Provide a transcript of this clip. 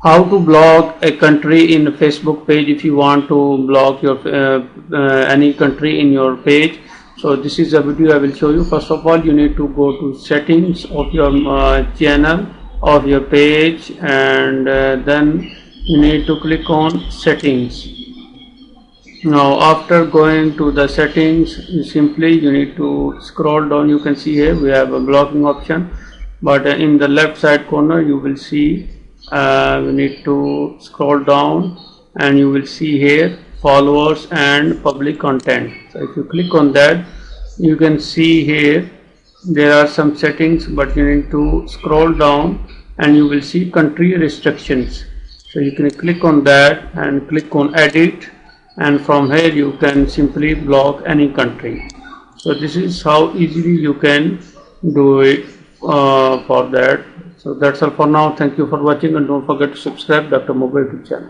How to block a country in a Facebook page if you want to block your any country in your page. So this is a video I will show you. First of all, you need to go to settings of your channel, of your page, and then you need to click on settings. Now after going to the settings, you need to scroll down. You can see here we have a blocking option, but in the left side corner you will see we need to scroll down and you will see here followers and public content. So if you click on that, you can see here there are some settings, but you need to scroll down and you will see country restrictions. So you can click on that and click on edit, and from here you can simply block any country. So this is how easily you can do it for that. So that's all for now. Thank you for watching, and don't forget to subscribe Dr. Mobile YouTube channel.